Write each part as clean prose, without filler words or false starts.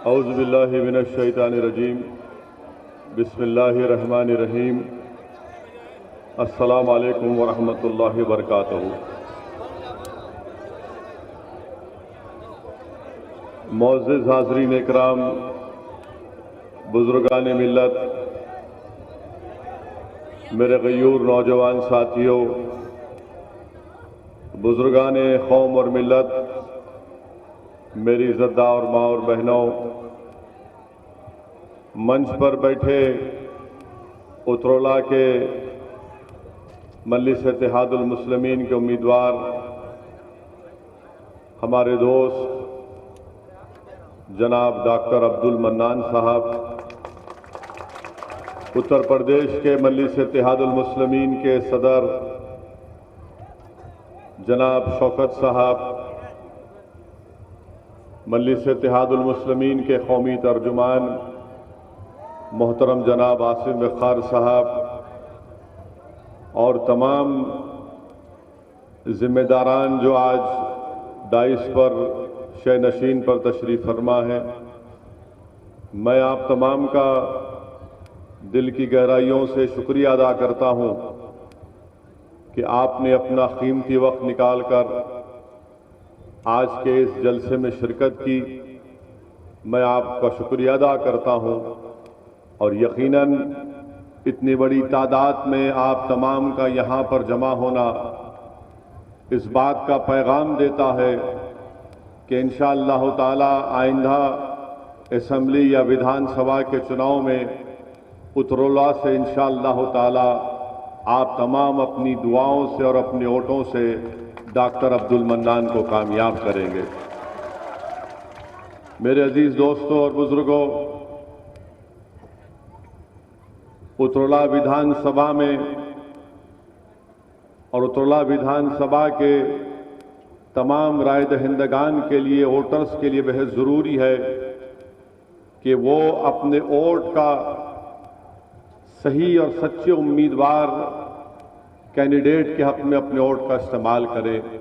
औज़ुबिल्लाहि मिनश्शैतानिर्रजीम बिस्मिल्लाहिर्रहमानिर्रहीम अस्सलामु अलैकुम वरहमतुल्लाहि वबरकातुहू। मुअज़्ज़िज़ हाज़रीन इकराम, बुज़ुर्गान मिल्लत, मेरे गयूर नौजवान साथियों, बुज़ुर्गान कौम और मिल्लत, मेरी इज़्ज़तदार माँ और बहनों, मंच पर बैठे उतरौला के मजलिस इत्तेहादुल मुस्लिमीन के उम्मीदवार हमारे दोस्त जनाब डॉक्टर अब्दुल मन्नान साहब, उत्तर प्रदेश के मजलिस इत्तेहादुल मुस्लिमीन के सदर जनाब शौकत साहब, मजलिस इत्तेहादुल मुस्लिमीन के कौमी तर्जुमान मोहतरम जनाब आसिम खार साहब और तमाम जिम्मेदारान जो आज डाइस पर शयनशीन पर तशरीफ़ फरमा है, मैं आप तमाम का दिल की गहराइयों से शुक्रिया अदा करता हूँ कि आपने अपना कीमती वक्त निकालकर आज के इस जलसे में शिरकत की। मैं आपका शुक्रिया अदा करता हूँ और यकीनन इतनी बड़ी तादाद में आप तमाम का यहाँ पर जमा होना इस बात का पैगाम देता है कि इंशाअल्लाह ताला आइंदा असेंबली या विधानसभा के चुनाव में उतरौला से इंशाअल्लाह ताला आप तमाम अपनी दुआओं से और अपने वोटों से डॉक्टर अब्दुल मन्नान को कामयाब करेंगे। मेरे अजीज दोस्तों और बुजुर्गों, उतरौला विधानसभा में और उतरौला विधानसभा के तमाम राय दहिंदगान के लिए, वोटर्स के लिए बेहद ज़रूरी है कि वो अपने वोट का सही और सच्चे उम्मीदवार कैंडिडेट के हक में अपने वोट का इस्तेमाल करें।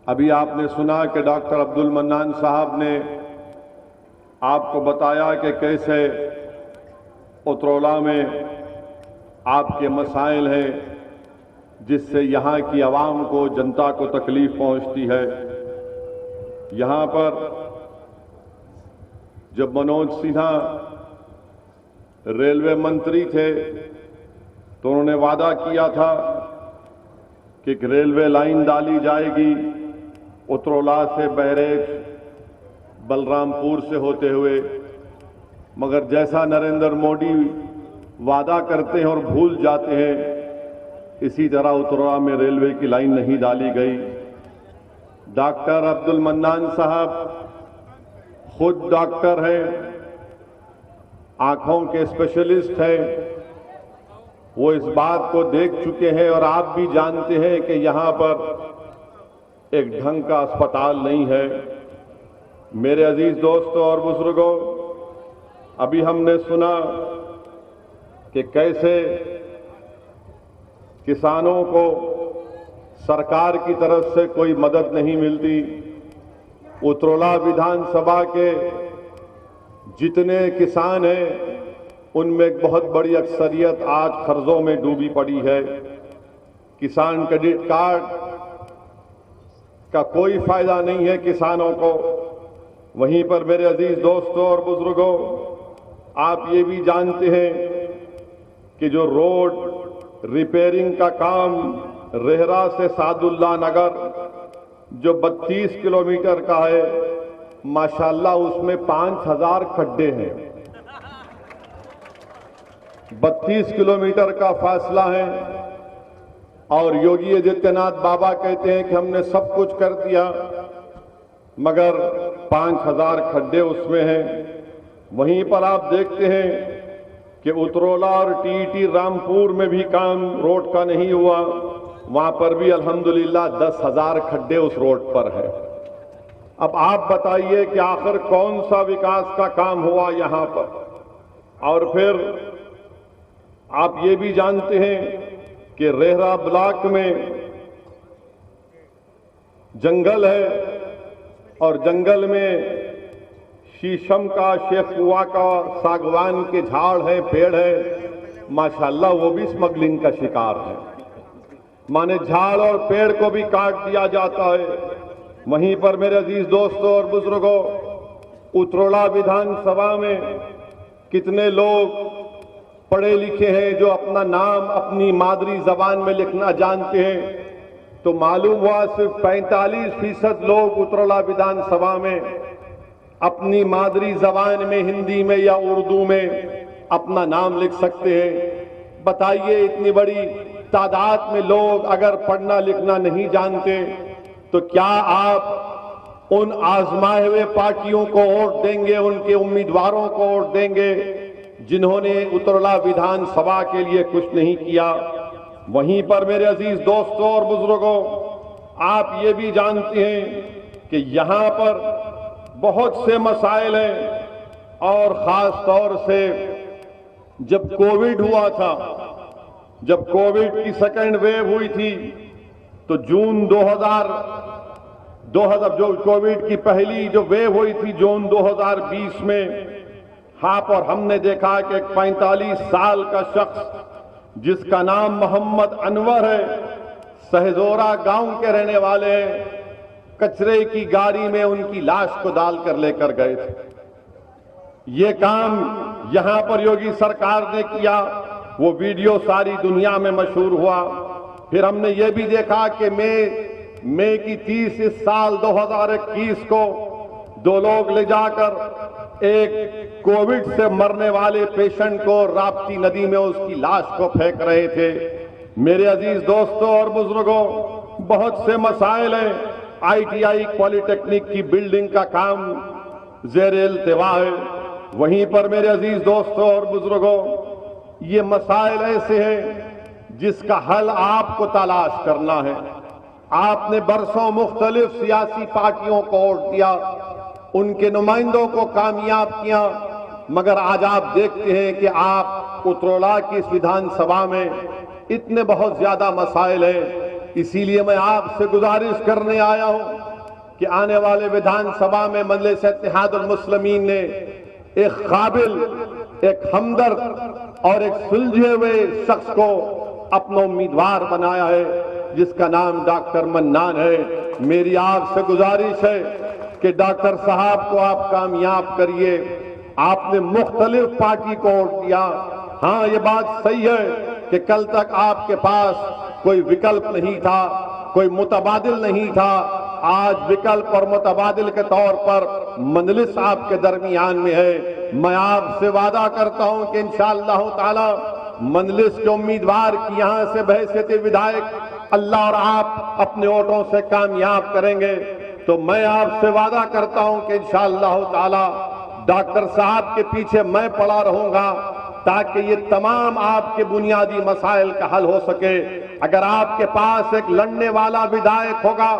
अभी आपने सुना कि डॉक्टर अब्दुल मन्नान साहब ने आपको बताया कि कैसे उतरौला में आपके मसाइल हैं जिससे यहाँ की आवाम को, जनता को तकलीफ पहुँचती है। यहाँ पर जब मनोज सिन्हा रेलवे मंत्री थे तो उन्होंने वादा किया था कि एक रेलवे लाइन डाली जाएगी उतरौला से बहरेज बलरामपुर से होते हुए, मगर जैसा नरेंद्र मोदी वादा करते हैं और भूल जाते हैं, इसी तरह उतरौला में रेलवे की लाइन नहीं डाली गई। डॉक्टर अब्दुल मन्नान साहब खुद डॉक्टर हैं, आंखों के स्पेशलिस्ट हैं, वो इस बात को देख चुके हैं और आप भी जानते हैं कि यहां पर एक ढंग का अस्पताल नहीं है। मेरे अजीज दोस्तों और बुजुर्गों, अभी हमने सुना कि कैसे किसानों को सरकार की तरफ से कोई मदद नहीं मिलती। उतरौला विधानसभा के जितने किसान हैं उनमें एक बहुत बड़ी अक्सरियत आज कर्जों में डूबी पड़ी है। किसान क्रेडिट कार्ड का कोई फायदा नहीं है किसानों को। वहीं पर मेरे अजीज दोस्तों और बुजुर्गों, आप ये भी जानते हैं कि जो रोड रिपेयरिंग का काम रेहरा से सादुल्ला नगर जो 32 किलोमीटर का है, माशाल्लाह उसमें 5000 खड्डे हैं। 32 किलोमीटर का फासला है और योगी आदित्यनाथ बाबा कहते हैं कि हमने सब कुछ कर दिया, मगर 5000 खड्डे उसमें हैं। वहीं पर आप देखते हैं कि उतरौला और टीटी रामपुर में भी काम रोड का नहीं हुआ, वहां पर भी अल्हम्दुलिल्लाह 10,000 खड्डे उस रोड पर है। अब आप बताइए कि आखिर कौन सा विकास का काम हुआ यहां पर। और फिर आप ये भी जानते हैं कि रेहरा ब्लॉक में जंगल है और जंगल में शीशम का, शेखुआ का, सागवान के झाड़ है, पेड़ है, माशाल्लाह वो भी स्मगलिंग का शिकार है। माने झाड़ और पेड़ को भी काट दिया जाता है। वहीं पर मेरे अजीज दोस्तों और बुजुर्गों, उतरोड़ा विधानसभा में कितने लोग पढ़े लिखे हैं जो अपना नाम अपनी मादरी जबान में लिखना जानते हैं, तो मालूम हुआ सिर्फ 45% लोग उतरोड़ा विधानसभा में अपनी मादरी जबान में, हिंदी में या उर्दू में अपना नाम लिख सकते हैं। बताइए, इतनी बड़ी तादाद में लोग अगर पढ़ना लिखना नहीं जानते तो क्या आप उन आजमाए हुए पार्टियों को वोट देंगे, उनके उम्मीदवारों को वोट देंगे जिन्होंने उतरोड़ा विधानसभा के लिए कुछ नहीं किया? वहीं पर मेरे अजीज दोस्तों और बुजुर्गों, आप ये भी जानते हैं कि यहां पर बहुत से मसाइल हैं, और खास तौर से जब कोविड हुआ था, जब कोविड की सेकेंड वेव हुई थी, तो जून 2000 जो कोविड की पहली जो वेव हुई थी जून 2020 में, आप और हमने देखा कि एक 45 साल का शख्स जिसका नाम मोहम्मद अनवर है, सहजोरा गांव के रहने वाले हैं, कचरे की गाड़ी में उनकी लाश को डालकर लेकर गए थे। ये काम यहां पर योगी सरकार ने किया, वो वीडियो सारी दुनिया में मशहूर हुआ। फिर हमने ये भी देखा कि मई की 30 इस साल 2021 को 2 लोग ले जाकर एक कोविड से मरने वाले पेशेंट को राप्ती नदी में उसकी लाश को फेंक रहे थे। मेरे अजीज दोस्तों और बुजुर्गों, बहुत से मसाइल हैं। ITI पॉलिटेक्निक की बिल्डिंग का काम ज़ेरे इल्तिवा है। वहीं पर मेरे अजीज दोस्तों और बुजुर्गों, ये मसाइल ऐसे हैं जिसका हल आपको तलाश करना है। आपने बरसों मुख्तलिफ सियासी पार्टियों को वोट दिया, उनके नुमाइंदों को कामयाब किया, मगर आज आप देखते हैं कि आप उतरोड़ा की इस विधानसभा में इतने बहुत ज्यादा मसाइल हैं। इसीलिए मैं आपसे गुजारिश करने आया हूं कि आने वाले विधानसभा में मजलिस इत्तेहादुल मुस्लिमीन ने एक काबिल, एक हमदर्द और एक सुलझे हुए शख्स को अपना उम्मीदवार बनाया है, जिसका नाम डॉक्टर मन्नान है। मेरी आपसे गुजारिश है कि डॉक्टर साहब को आप कामयाब करिए। आपने मुख्तलिफ पार्टी को वोट दिया। हाँ, ये बात सही है कि कल तक आपके पास कोई विकल्प नहीं था, कोई मुतबादिल नहीं था। आज विकल्प और मुतबादिल के तौर पर मजलिस आपके दरमियान में है। मैं आपसे वादा करता हूं कि इंशाअल्लाह ताला मजलिस के उम्मीदवार की यहां से बहैसियत विधायक अल्लाह और आप अपने वोटों से कामयाब करेंगे। तो मैं आपसे वादा करता हूं कि इंशाअल्लाह ताला डॉक्टर साहब के पीछे मैं पड़ा रहूंगा ताकि ये तमाम आपके बुनियादी मसाइल का हल हो सके। अगर आपके पास एक लड़ने वाला विधायक होगा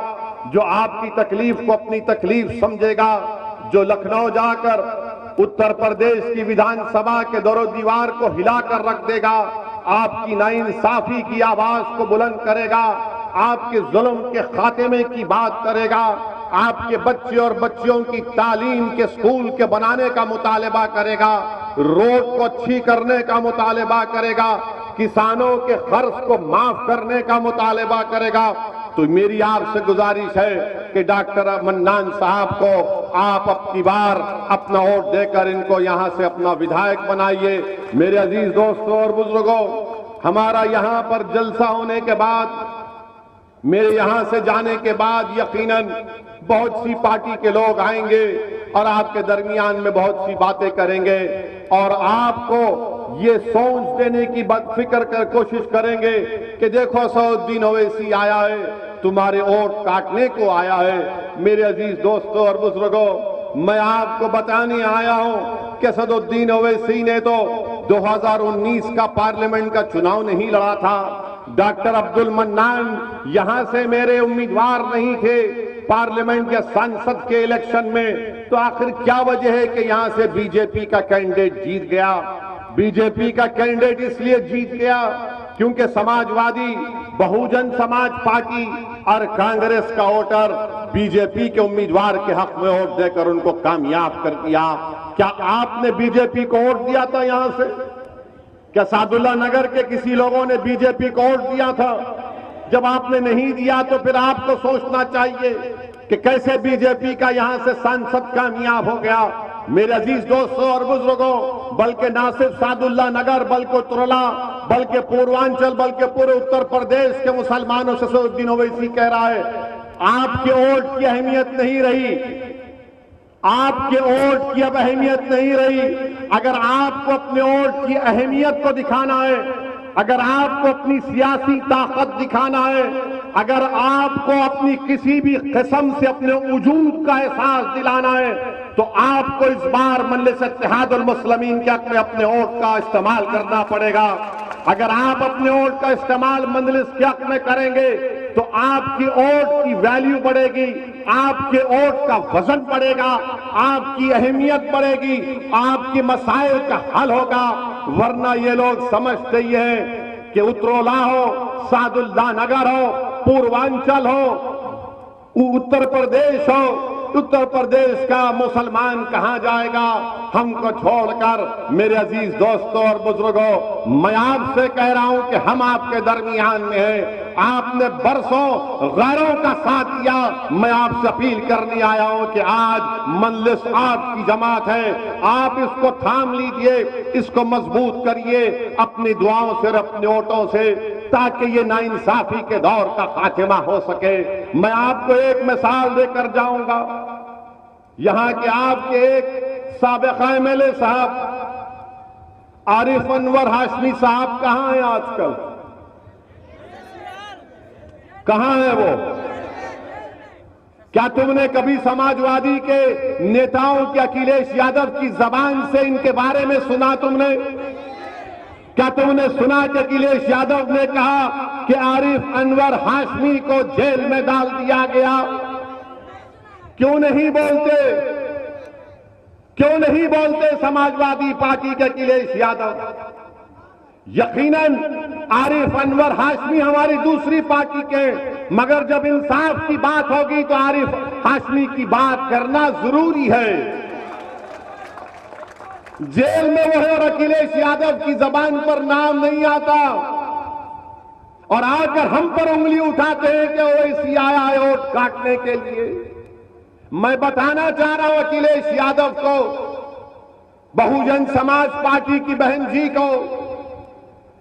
जो आपकी तकलीफ को अपनी तकलीफ समझेगा, जो लखनऊ जाकर उत्तर प्रदेश की विधानसभा के दरो दीवार को हिलाकर रख देगा, आपकी नाइंसाफी की आवाज को बुलंद करेगा, आपके जुल्म के खात्मे की बात करेगा, आपके बच्चे और बच्चियों की तालीम के स्कूल के बनाने का मुतालबा करेगा, रोड को अच्छी करने का मुतालबा करेगा, किसानों के कर्ज को माफ करने का मुतालबा करेगा, तो मेरी आपसे गुजारिश है कि डॉक्टर मन्नान साहब को आप अपनी बार अपना वोट देकर इनको यहां से अपना विधायक बनाइए। मेरे अजीज दोस्तों और बुजुर्गों, हमारा यहां पर जलसा होने के बाद, मेरे यहां से जाने के बाद यकीनन बहुत सी पार्टी के लोग आएंगे और आपके दरमियान में बहुत सी बातें करेंगे और आपको ये सोच देने की फिक्र कर कोशिश करेंगे कि देखो सऊद्दीन ओवैसी आया है, तुम्हारे वोट काटने को आया है। मेरे अजीज दोस्तों और बुजुर्गों, मैं आपको बताने आया हूं कि सऊद्दीन ओवैसी ने तो 2019 का पार्लियामेंट का चुनाव नहीं लड़ा था। डॉक्टर अब्दुल मन्नान यहां से मेरे उम्मीदवार नहीं थे पार्लियामेंट या संसद के इलेक्शन में, तो आखिर क्या वजह है कि यहां से बीजेपी का कैंडिडेट जीत गया? बीजेपी का कैंडिडेट इसलिए जीत गया क्योंकि समाजवादी, बहुजन समाज पार्टी और कांग्रेस का वोटर बीजेपी के उम्मीदवार के हक में वोट देकर उनको कामयाब कर दिया। क्या आपने बीजेपी को वोट दिया था यहां से? क्या सादुल्ला नगर के किसी लोगों ने बीजेपी को वोट दिया था? जब आपने नहीं दिया तो फिर आपको सोचना चाहिए कि कैसे बीजेपी का यहां से सांसद कामयाब हो गया। मेरे अजीज दोस्तों और बुजुर्गों, बल्कि ना सिर्फ सादुल्ला नगर, बल्कि तुरला, बल्कि पूर्वांचल, बल्कि पूरे उत्तर प्रदेश के मुसलमानों से असदुद्दीन ओवैसी कह रहा है, आपके वोट की अहमियत नहीं रही, आपके वोट की अब अहमियत नहीं रही। अगर आपको अपने वोट की अहमियत को दिखाना है, अगर आपको अपनी सियासी ताकत दिखाना है, अगर आपको अपनी किसी भी किस्म से अपने वजूद का एहसास दिलाना है, तो आपको इस बार मजलिस इत्तेहादुल मुस्लिमीन के हक में अपने वोट का इस्तेमाल करना पड़ेगा। अगर आप अपने वोट का इस्तेमाल मजलिस के हक में करेंगे तो आपकी वोट की वैल्यू बढ़ेगी, आपके वोट का वजन बढ़ेगा, आपकी अहमियत बढ़ेगी, आपकी मसाइल का हल होगा। वरना ये लोग समझते ही हैं कि उत्तरोला हो, सादुल्ला नगर हो, पूर्वांचल हो, उत्तर प्रदेश हो, उत्तर प्रदेश का मुसलमान कहां जाएगा हमको छोड़कर। मेरे अजीज दोस्तों और बुजुर्गों, मैं आपसे कह रहा हूं कि हम आपके दरमियान में हैं। आपने बरसों गैरों का साथ दिया। मैं आपसे अपील करने आया हूं कि आज मजलिस आपकी जमात है, आप इसको थाम लीजिए, इसको मजबूत करिए अपनी दुआओं से और अपने वोटों से, ताकि ये नाइंसाफी के दौर का खात्मा हो सके। मैं आपको एक मिसाल देकर जाऊंगा। यहां के आपके एक साबिका एमएलए साहब आरिफ अनवर हाशमी साहब कहां हैं आजकल? कहां है वो? क्या तुमने कभी समाजवादी के नेताओं के अखिलेश यादव की जबान से इनके बारे में सुना? तुमने क्या तुमने सुना कि अखिलेश यादव ने कहा कि आरिफ अनवर हाशमी को जेल में डाल दिया गया? क्यों नहीं बोलते? क्यों नहीं बोलते समाजवादी पार्टी के अखिलेश यादव? यकीनन आरिफ अनवर हाशमी हमारी दूसरी पार्टी के, मगर जब इंसाफ की बात होगी तो आरिफ हाशमी की बात करना जरूरी है। जेल में वो है और अखिलेश यादव की जबान पर नाम नहीं आता, और आकर हम पर उंगली उठाते हैं कि ओवैसी आया है वोट काटने के लिए। मैं बताना चाह रहा हूं अखिलेश यादव को, बहुजन समाज पार्टी की बहन जी को,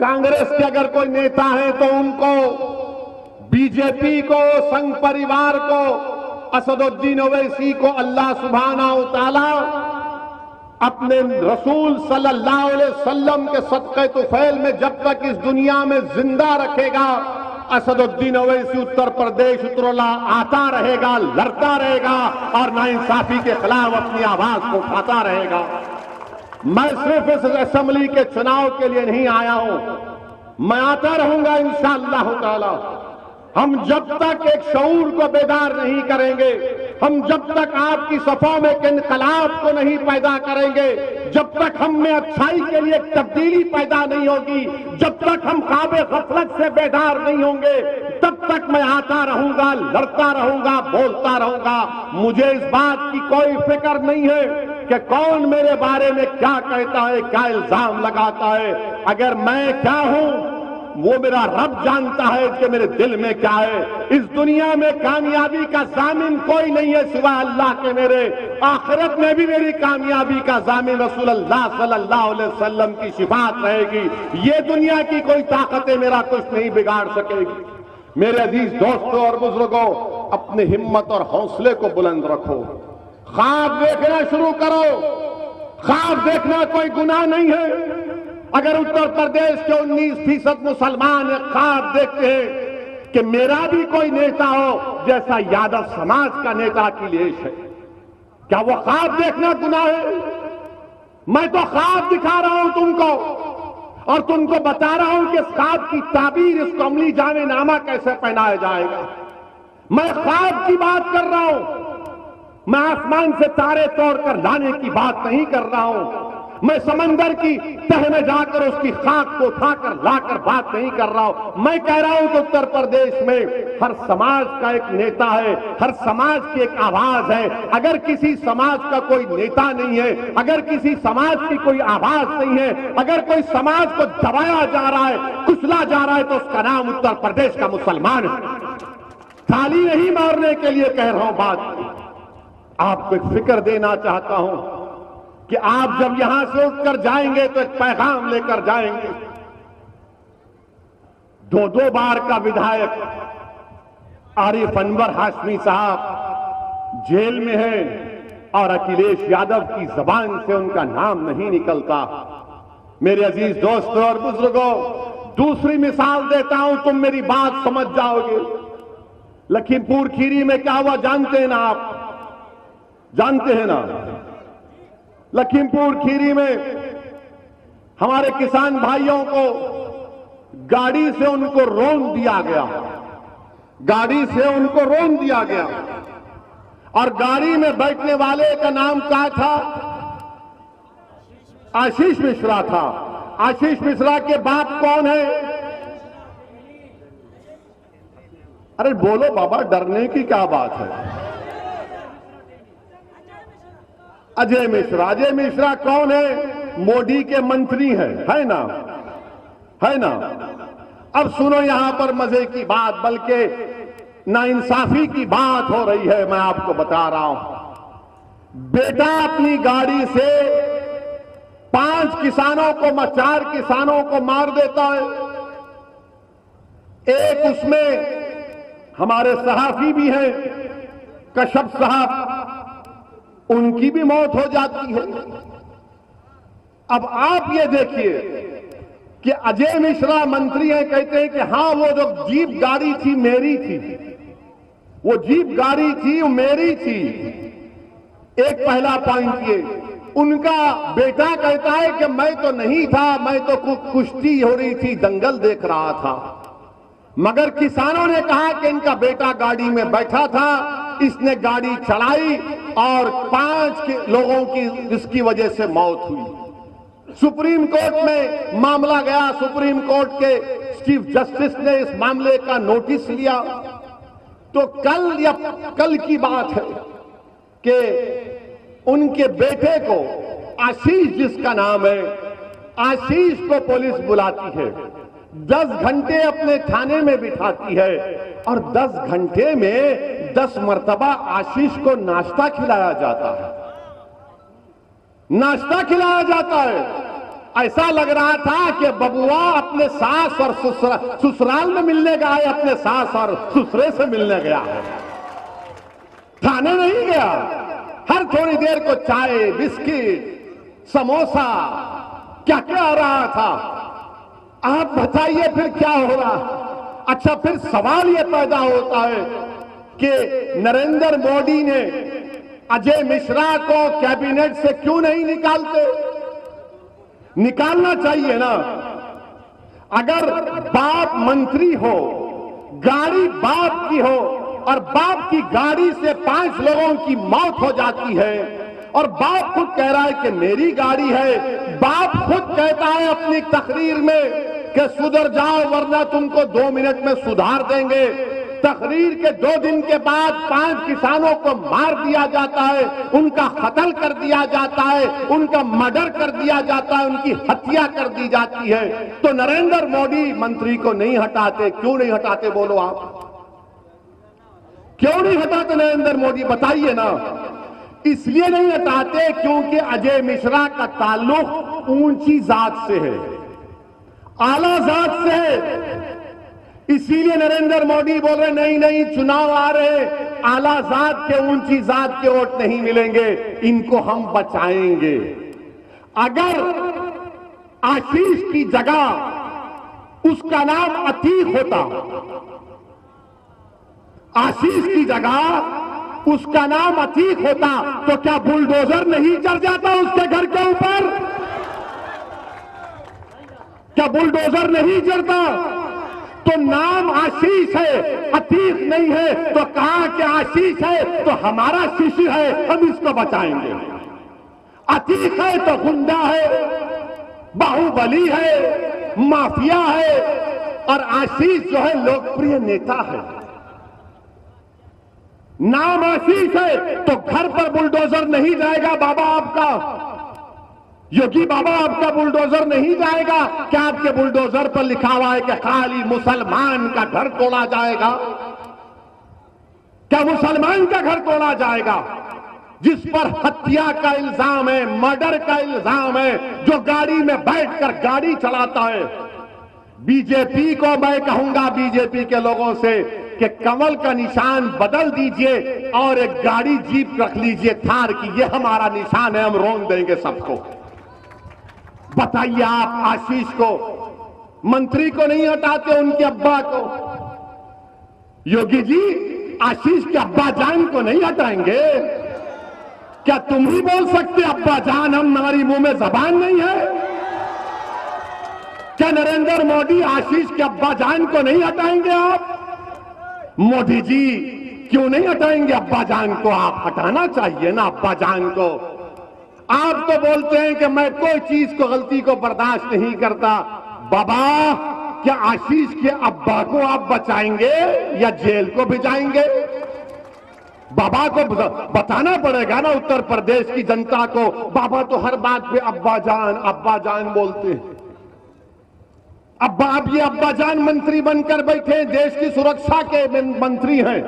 कांग्रेस के अगर कोई नेता है तो उनको, बीजेपी को, संघ परिवार को, असदुद्दीन ओवैसी को अल्लाह सुब्हानहू तआला अपने रसूल सल्लल्लाहु अलैहि वसल्लम के सदक़े तुफैल में जब तक इस दुनिया में जिंदा रखेगा, असदुद्दीन ओवैसी उत्तर प्रदेश उत्तरोला आता रहेगा, लड़ता रहेगा और नाइंसाफी के खिलाफ अपनी आवाज को उठाता रहेगा। मैं सिर्फ इस असेंबली के चुनाव के लिए नहीं आया हूं, मैं आता रहूंगा इंशाअल्लाह ताला। हम जब तक एक शऊर को बेदार नहीं करेंगे, हम जब तक आपकी सफों में इनकलाब को नहीं पैदा करेंगे, जब तक हम में अच्छाई के लिए तब्दीली पैदा नहीं होगी, जब तक हम ख्वाबे गफलत से बेदार नहीं होंगे, तब तक मैं आता रहूंगा, लड़ता रहूंगा, बोलता रहूंगा। मुझे इस बात की कोई फिक्र नहीं है कि कौन मेरे बारे में क्या कहता है, क्या इल्जाम लगाता है। अगर मैं क्या हूं वो मेरा रब जानता है कि मेरे दिल में क्या है। इस दुनिया में कामयाबी का जामिन कोई नहीं है सिवाय अल्लाह के मेरे। आखिरत में भी मेरी कामयाबी का जामिन रसूलुल्लाह सल्लल्लाहु अलैहि वसल्लम की शिफात रहेगी। ये दुनिया की कोई ताकतें मेरा कुछ नहीं बिगाड़ सकेगी। मेरे अजीज दोस्तों और बुजुर्गों, अपनी हिम्मत और हौसले को बुलंद रखो, ख्वाब देखना शुरू करो। ख्वाब देखना कोई गुनाह नहीं है। अगर उत्तर प्रदेश के 19% मुसलमान ख्वाब देखते हैं कि मेरा भी कोई नेता हो जैसा यादव समाज का नेता अखिलेश है, क्या वो ख्वाब देखना गुनाह है? मैं तो ख्वाब दिखा रहा हूं तुमको और तुमको बता रहा हूं कि इस ख्वाब की ताबीर, इसको अमली जामेनामा कैसे पहनाया जाएगा। मैं ख्वाब की बात कर रहा हूं, मैं आसमान से तारे तोड़कर लाने की बात नहीं कर रहा हूं। मैं समंदर की तह में जाकर उसकी खाक को उठाकर लाकर बात नहीं कर रहा हूं। मैं कह रहा हूं कि उत्तर प्रदेश में हर समाज का एक नेता है, हर समाज की एक आवाज है। अगर किसी समाज का कोई नेता नहीं है, अगर किसी समाज की कोई आवाज नहीं है, अगर कोई समाज को दबाया जा रहा है, कुचला जा रहा है, तो उसका नाम उत्तर प्रदेश का मुसलमान है। ताली नहीं मारने के लिए कह रहा हूं बात। आपको एक फिक्र देना चाहता हूं कि आप जब यहां से उठकर जाएंगे तो एक पैगाम लेकर जाएंगे। 2 बार का विधायक आरिफ अनवर हाशमी साहब जेल में है और अखिलेश यादव की जबान से उनका नाम नहीं निकलता। मेरे अजीज दोस्तों और बुजुर्गों, दूसरी मिसाल देता हूं, तुम मेरी बात समझ जाओगे। लखीमपुर खीरी में क्या हुआ जानते हैं ना आप? जानते हैं ना? लखीमपुर खीरी में हमारे किसान भाइयों को गाड़ी से उनको रोन दिया गया, गाड़ी से उनको रोन दिया गया और गाड़ी में बैठने वाले का नाम क्या था? आशीष मिश्रा था। आशीष मिश्रा के बाप कौन है? अरे बोलो बाबा, डरने की क्या बात है? अजय मिश्रा। अजय मिश्रा कौन है? मोदी के मंत्री हैं, है ना? है ना? अब सुनो यहां पर मजे की बात, बल्कि नाइंसाफी की बात हो रही है। मैं आपको बता रहा हूं, बेटा अपनी गाड़ी से 5 किसानों को, 4 किसानों को मार देता है। एक उसमें हमारे सहाफी भी हैं, कश्यप साहब, उनकी भी मौत हो जाती है। अब आप ये देखिए कि अजय मिश्रा मंत्री हैं, कहते हैं कि हां वो जो जीप गाड़ी थी मेरी थी, वो जीप गाड़ी थी वो मेरी थी। एक पहला पॉइंट ये। उनका बेटा कहता है कि मैं तो नहीं था, मैं तो कुश्ती हो रही थी, दंगल देख रहा था। मगर किसानों ने कहा कि इनका बेटा गाड़ी में बैठा था, इसने गाड़ी चलाई और 5 लोगों की इसकी वजह से मौत हुई। सुप्रीम कोर्ट में मामला गया। सुप्रीम कोर्ट के चीफ जस्टिस ने इस मामले का नोटिस लिया। तो कल की बात है कि उनके बेटे को, आशीष जिसका नाम है, आशीष को पुलिस बुलाती है, 10 घंटे अपने थाने में बिठाती है और 10 घंटे में 10 मर्तबा आशीष को नाश्ता खिलाया जाता है। नाश्ता खिलाया जाता है। ऐसा लग रहा था कि बबुआ अपने सास और ससुराल में मिलने गया है, अपने सास और ससुरे से मिलने गया है, थाने नहीं गया। हर थोड़ी देर को चाय, बिस्किट, समोसा, क्या क्या आ रहा था। आप बताइए फिर क्या हो रहा? अच्छा, फिर सवाल यह पैदा होता है कि नरेंद्र मोदी ने अजय मिश्रा को कैबिनेट से क्यों नहीं निकालते? निकालना चाहिए ना। अगर बाप मंत्री हो, गाड़ी बाप की हो और बाप की गाड़ी से 5 लोगों की मौत हो जाती है और बाप खुद कह रहा है कि मेरी गाड़ी है, बाप खुद कहता है अपनी तकरीर में कि सुधर जाओ वरना तुमको 2 मिनट में सुधार देंगे। तकरीर के 2 दिन के बाद 5 किसानों को मार दिया जाता है, उनका कत्ल कर दिया जाता है, उनका मर्डर कर दिया जाता है, उनकी हत्या कर दी जाती है। तो नरेंद्र मोदी मंत्री को नहीं हटाते। क्यों नहीं हटाते बोलो आप? क्यों नहीं हटाते नरेंद्र मोदी? बताइए ना। इसलिए नहीं हटाते क्योंकि अजय मिश्रा का ताल्लुक ऊंची जात से है, आला जात से है। इसीलिए नरेंद्र मोदी बोल रहे नहीं नहीं, चुनाव आ रहे, आला जात के, ऊंची जात के वोट नहीं मिलेंगे, इनको हम बचाएंगे। अगर आशीष की जगह उसका नाम अतीक होता, आशीष की जगह उसका नाम अतीक होता, तो क्या बुलडोजर नहीं चढ़ जाता उसके घर के ऊपर? क्या बुलडोजर नहीं चढ़ता? तो नाम आशीष है, अतीक नहीं है, तो कहा कि आशीष है तो हमारा शिशु है, हम इसको बचाएंगे। अतीक है तो गुंडा है, बाहुबली है, माफिया है, और आशीष जो है लोकप्रिय नेता है। नाम आशीष है तो घर पर बुलडोजर नहीं जाएगा बाबा आपका, योगी बाबा आपका बुलडोजर नहीं जाएगा। क्या आपके बुलडोजर पर लिखा हुआ है कि खाली मुसलमान का घर तोड़ा जाएगा? क्या मुसलमान का घर तोड़ा जाएगा जिस पर हत्या का इल्जाम है, मर्डर का इल्जाम है, जो गाड़ी में बैठकर गाड़ी चलाता है? बीजेपी को मैं कहूंगा, बीजेपी के लोगों से, कि कमल का निशान बदल दीजिए और एक गाड़ी जीप रख लीजिए थार की, ये हमारा निशान है, हम रोन देंगे सबको। बताइए आप आशीष को, मंत्री को नहीं हटाते, उनके अब्बा को? योगी जी आशीष के अब्बा जान को नहीं हटाएंगे? क्या तुम ही बोल सकते अब्बा जान, हम हमारी मुंह में जबान नहीं है? क्या नरेंद्र मोदी आशीष के अब्बा जान को नहीं हटाएंगे आप? मोदी जी क्यों नहीं हटाएंगे अब्बा जान को? आप हटाना चाहिए ना अब्बा जान को। आप तो बोलते हैं कि मैं कोई चीज को, गलती को बर्दाश्त नहीं करता। बाबा, क्या आशीष के अब्बा को आप बचाएंगे या जेल को भिजाएंगे? बाबा को बताना पड़ेगा ना उत्तर प्रदेश की जनता को। बाबा तो हर बात पे अब्बा जान बोलते हैं। अब्बा, अब ये अब्बा जान मंत्री बनकर बैठे, देश की सुरक्षा के मंत्री हैं।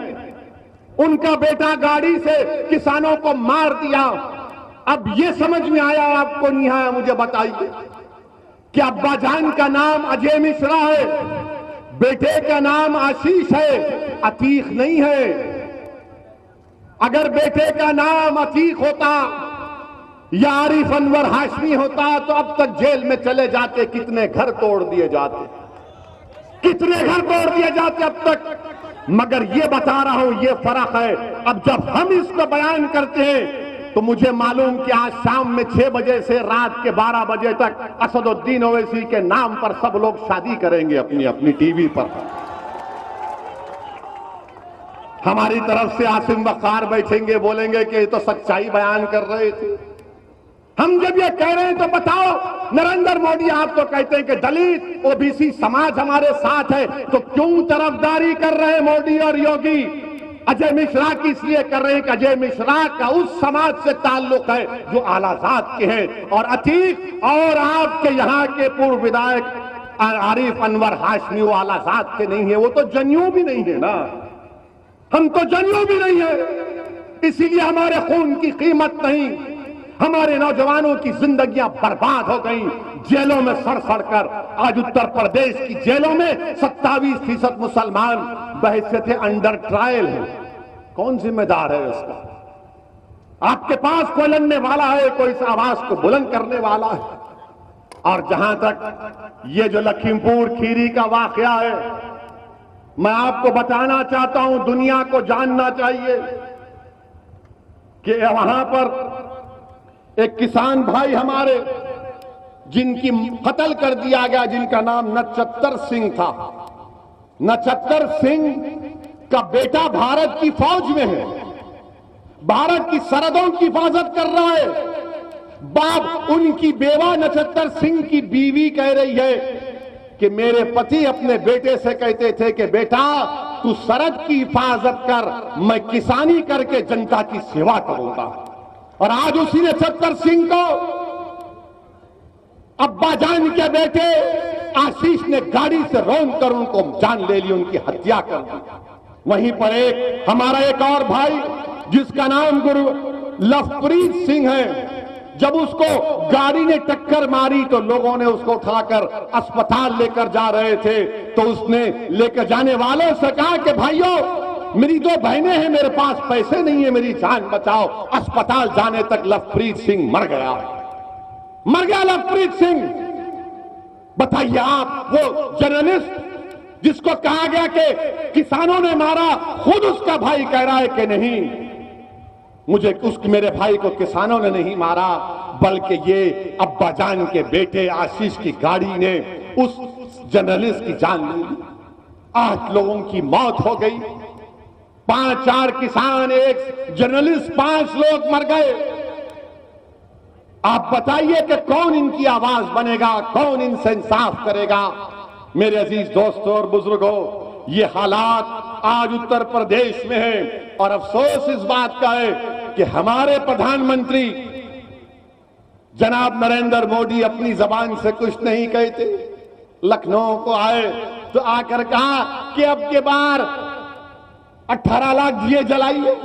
उनका बेटा गाड़ी से किसानों को मार दिया। अब ये समझ में आया आपको, नहीं आया? मुझे बताइए कि अब्बा जान का नाम अजय मिश्रा है, बेटे का नाम आशीष है, अतीक नहीं है। अगर बेटे का नाम अतीक होता या आरिफ अनवर हाशमी होता तो अब तक जेल में चले जाते। कितने घर तोड़ दिए जाते, कितने घर तोड़ दिए जाते अब तक। मगर ये बता रहा हूं, ये फर्क है। अब जब हम इसको बयान करते हैं तो मुझे मालूम कि आज शाम में 6 बजे से रात के 12 बजे तक असदुद्दीन ओवैसी के नाम पर सब लोग शादी करेंगे अपनी अपनी टीवी पर। हमारी तरफ से आसिम वक़ार बैठेंगे, बोलेंगे कि ये तो सच्चाई बयान कर रहे थे। हम जब ये कह रहे हैं तो बताओ, नरेंद्र मोदी आप तो कहते हैं कि दलित ओबीसी समाज हमारे साथ है, तो क्यों तरफदारी कर रहे हैं मोदी और योगी? अजय मिश्रा की इसलिए कर रहे हैं कि अजय मिश्रा का उस समाज से ताल्लुक है जो आलाजाद के हैं, और अतीक और आपके यहाँ के पूर्व विधायक आरिफ अनवर हाशमी वो आलाजाद के नहीं है, वो तो जनेऊ भी नहीं है ना। हम तो जनेऊ भी नहीं है, इसीलिए हमारे खून की कीमत नहीं। हमारे नौजवानों की जिंदगियां बर्बाद हो गई, जेलों में सड़ सड़कर। आज उत्तर प्रदेश की जेलों में 27% मुसलमान बहैसियत अंडर ट्रायल है। कौन जिम्मेदार है इसका? आपके पास कोई लड़ने वाला है, कोई इस आवाज को बुलंद करने वाला है? और जहां तक ये जो लखीमपुर खीरी का वाकया है, मैं आपको बताना चाहता हूं, दुनिया को जानना चाहिए कि वहां पर एक किसान भाई हमारे, जिनकी कत्ल कर दिया गया, जिनका नाम नचत्तर सिंह था। नचत्तर सिंह का बेटा भारत की फौज में है, भारत की सरहदों की हिफाजत कर रहा है। बाप, उनकी बेवा नचत्तर सिंह की बीवी कह रही है कि मेरे पति अपने बेटे से कहते थे कि बेटा तू सरहद की हिफाजत कर, मैं किसानी करके जनता की सेवा करूंगा। और आज उसी नचत्तर सिंह को अब्बा जान के बेटे आशीष ने गाड़ी से रौंद कर उनको जान ले ली, उनकी हत्या कर दी। वहीं पर हमारा एक और भाई जिसका नाम गुरु लवप्रीत सिंह है, जब उसको गाड़ी ने टक्कर मारी तो लोगों ने उसको उठाकर अस्पताल लेकर जा रहे थे, तो उसने लेकर जाने वालों से कहा कि भाइयों, मेरी 2 बहनें हैं, मेरे पास पैसे नहीं है, मेरी जान बचाओ। अस्पताल जाने तक लवप्रीत सिंह मर गया लवप्रीत सिंह। बताइए आप, वो जर्नलिस्ट जिसको कहा गया कि किसानों ने मारा, खुद उसका भाई कह रहा है कि नहीं, मेरे भाई को किसानों ने नहीं मारा, बल्कि ये अब्बा जान के बेटे आशीष की गाड़ी ने उस जर्नलिस्ट की जान ले ली। 8 लोगों की मौत हो गई, 5-4 किसान, एक जर्नलिस्ट, 5 लोग मर गए। आप बताइए कि कौन इनकी आवाज बनेगा, कौन इनसे इंसाफ करेगा। मेरे अजीज दोस्तों और बुजुर्गों, ये हालात आज उत्तर प्रदेश में है और अफसोस इस बात का है कि हमारे प्रधानमंत्री जनाब नरेंद्र मोदी अपनी जबान से कुछ नहीं कहते। लखनऊ को आए तो आकर कहा कि अब के बार 18 लाख दिए जलाइए,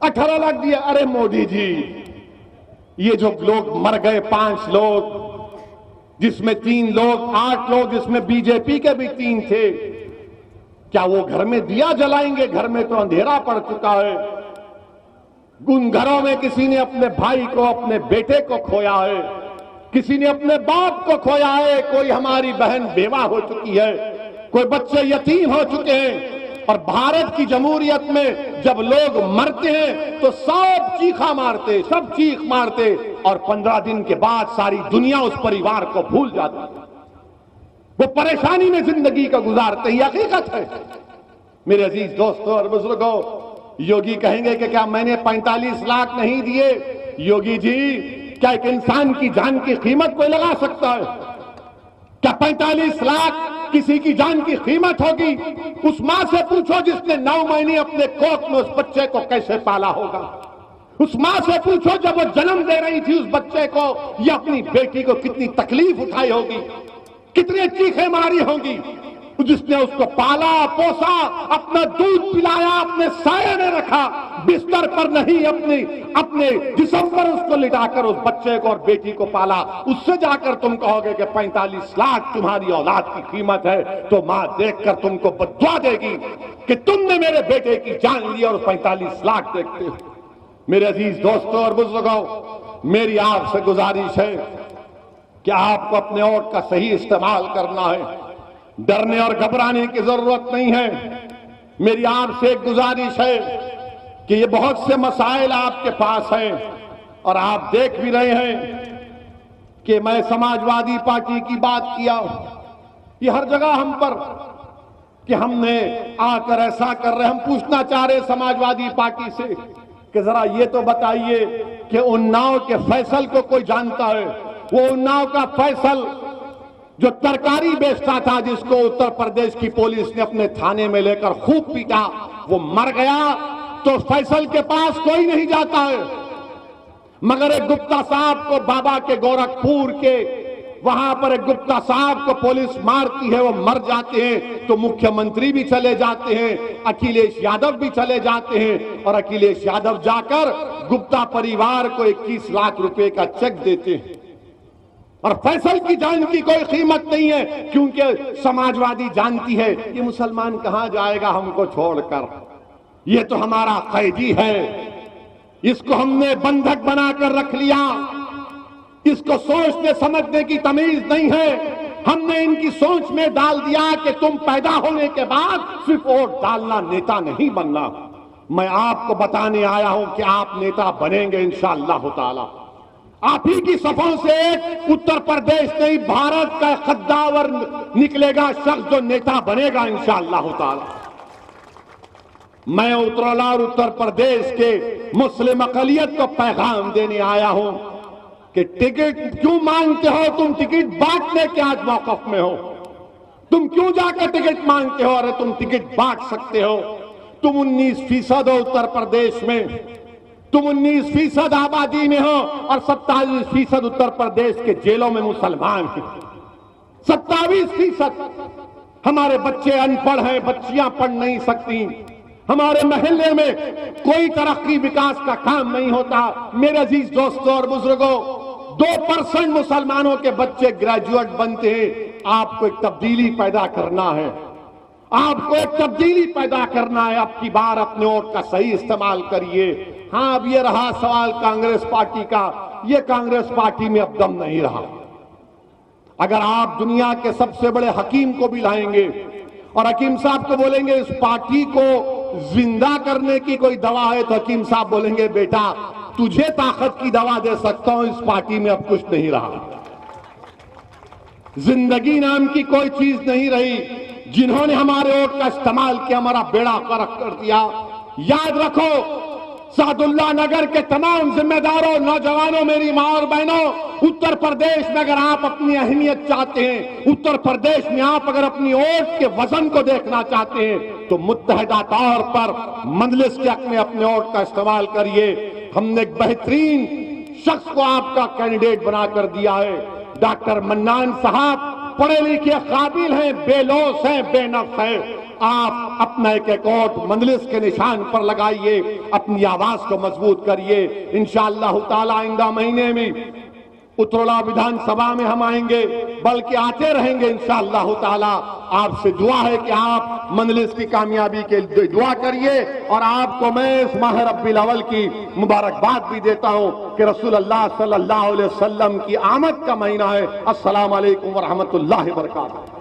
18 लाख दिए। अरे मोदी जी, ये जो लोग मर गए, 5 लोग, जिसमें 3 लोग, 8 लोग, जिसमें बीजेपी के भी 3 थे, क्या वो घर में दिया जलाएंगे? घर में तो अंधेरा पड़ चुका है। उन घरों में किसी ने अपने भाई को, अपने बेटे को खोया है, किसी ने अपने बाप को खोया है, कोई हमारी बहन बेवा हो चुकी है, कोई बच्चे यतीम हो चुके हैं। और भारत की जमहूरियत में जब लोग मरते हैं तो सब चीखा मारते, सब चीख मारते, और 15 दिन के बाद सारी दुनिया उस परिवार को भूल जाती है। वो परेशानी में जिंदगी को गुजारते ही हकीकत है। मेरे अजीज दोस्तों और बुजुर्गों, योगी कहेंगे कि क्या मैंने 45 लाख नहीं दिए? योगी जी, क्या एक इंसान की जान की कीमत कोई लगा सकता है? क्या 45 लाख किसी की जान की कीमत होगी? उस मां से पूछो जिसने 9 महीने अपने कोख में उस बच्चे को कैसे पाला होगा। उस मां से पूछो जब वो जन्म दे रही थी उस बच्चे को या अपनी बेटी को कितनी तकलीफ उठाई होगी, कितने चीखें मारी होंगी। जिसने उसको पाला पोसा, अपना दूध पिलाया, अपने साये में रखा, बिस्तर पर नहीं, अपने जिस्म पर उसको लिटाकर उस बच्चे को और बेटी को पाला, उससे जाकर तुम कहोगे कि 45 लाख तुम्हारी औलाद की कीमत है, तो मां देखकर तुमको बद्दुआ देगी कि तुमने मेरे बेटे की जान ली और 45 लाख देखते हो। मेरे अजीज दोस्तों और बुजुर्गों, मेरी आपसे गुजारिश है कि आपको अपने वोट का सही इस्तेमाल करना है। डरने और घबराने की जरूरत नहीं है। मेरी आपसे एक गुजारिश है कि ये बहुत से मसाइल आपके पास हैं और आप देख भी रहे हैं कि मैं समाजवादी पार्टी की बात किया, ये हर जगह हम पर कि हमने आकर ऐसा कर रहे। हम पूछना चाह रहे समाजवादी पार्टी से कि जरा ये तो बताइए कि उन्नाव के फैसल को कोई जानता है? वो उन्नाव का फैसल जो तरकारी बेचता था, जिसको उत्तर प्रदेश की पुलिस ने अपने थाने में लेकर खूब पीटा, वो मर गया तो फैसल के पास कोई नहीं जाता है। मगर एक गुप्ता साहब को बाबा के गोरखपुर के वहां पर एक गुप्ता साहब को पुलिस मारती है, वो मर जाते हैं तो मुख्यमंत्री भी चले जाते हैं, अखिलेश यादव भी चले जाते हैं, और अखिलेश यादव जाकर गुप्ता परिवार को 21 लाख रुपए का चेक देते हैं। और फैसल की जान की कोई कीमत नहीं है, क्योंकि समाजवादी जानती है ये मुसलमान कहां जाएगा हमको छोड़कर, ये तो हमारा कैदी है, इसको हमने बंधक बनाकर रख लिया, इसको सोचने समझने की तमीज नहीं है। हमने इनकी सोच में डाल दिया कि तुम पैदा होने के बाद सिर्फ वोट डालना, नेता नहीं बनना। मैं आपको बताने आया हूं कि आप नेता बनेंगे इंशाअल्लाह ताला। आप ही की सफों से एक उत्तर प्रदेश नहीं, भारत का कद्दावर निकलेगा शख्स जो नेता बनेगा इंशाअल्लाह ताला। मैं उतरौला और उत्तर प्रदेश के मुस्लिम अकलियत को पैगाम देने आया हूं कि टिकट क्यों मांगते हो? तुम टिकट बांटने के आज मौकफ में हो। तुम क्यों जाकर टिकट मांगते हो? अरे तुम टिकट बांट सकते हो। तुम 19% हो उत्तर प्रदेश में, तुम 19% आबादी में हो और 27% उत्तर प्रदेश के जेलों में मुसलमान हैं। 27% हमारे बच्चे अनपढ़ हैं, बच्चियां पढ़ नहीं सकती, हमारे महल्ले में कोई तरक्की विकास का काम नहीं होता। मेरे अजीज दोस्तों और बुजुर्गों, 2% मुसलमानों के बच्चे ग्रेजुएट बनते हैं। आपको एक तब्दीली पैदा करना है, आपको एक तब्दीली पैदा करना है। अब की बार अपने वोट का सही इस्तेमाल करिए। हाँ, अब ये रहा सवाल कांग्रेस पार्टी का, ये कांग्रेस पार्टी में अब दम नहीं रहा। अगर आप दुनिया के सबसे बड़े हकीम को भी लाएंगे और हकीम साहब को बोलेंगे इस पार्टी को जिंदा करने की कोई दवा है, तो हकीम साहब बोलेंगे बेटा तुझे ताकत की दवा दे सकता हूं, इस पार्टी में अब कुछ नहीं रहा। जिंदगी नाम की कोई चीज नहीं रही। जिन्होंने हमारे वोट का इस्तेमाल किया, हमारा बेड़ा गर्क कर दिया। याद रखो, सादुल्ला नगर के तमाम जिम्मेदारों, नौजवानों, मेरी मां और बहनों, उत्तर प्रदेश में अगर आप अपनी अहमियत चाहते हैं, उत्तर प्रदेश में आप अगर अपनी वोट के वजन को देखना चाहते हैं, तो मुत्तहिदा तौर पर मजलिस के हक में अपने वोट का इस्तेमाल करिए। हमने एक बेहतरीन शख्स को आपका कैंडिडेट बनाकर दिया है। डॉक्टर मन्नान साहब पढ़े लिखे, काबिल हैं, बेलोस हैं, बेनफ्स हैं। आप अपना एक वोट मजलिस के निशान पर लगाइए, अपनी आवाज को मजबूत करिए। इंशाअल्लाह ताला आइंदा महीने में उत्तरोला विधानसभा में हम आएंगे, बल्कि आते रहेंगे इंशाअल्लाह ताला। आपसे दुआ है कि आप मजलिस की कामयाबी के लिए दुआ करिए, और आपको मैं इस माह रब्बिल अव्वल की मुबारकबाद भी देता हूं कि रसूलुल्लाह सल्लल्लाहु अलैहि वसल्लम की आमद का महीना है। अस्सलाम वालेकुम व रहमतुल्लाहि व बरकातहू।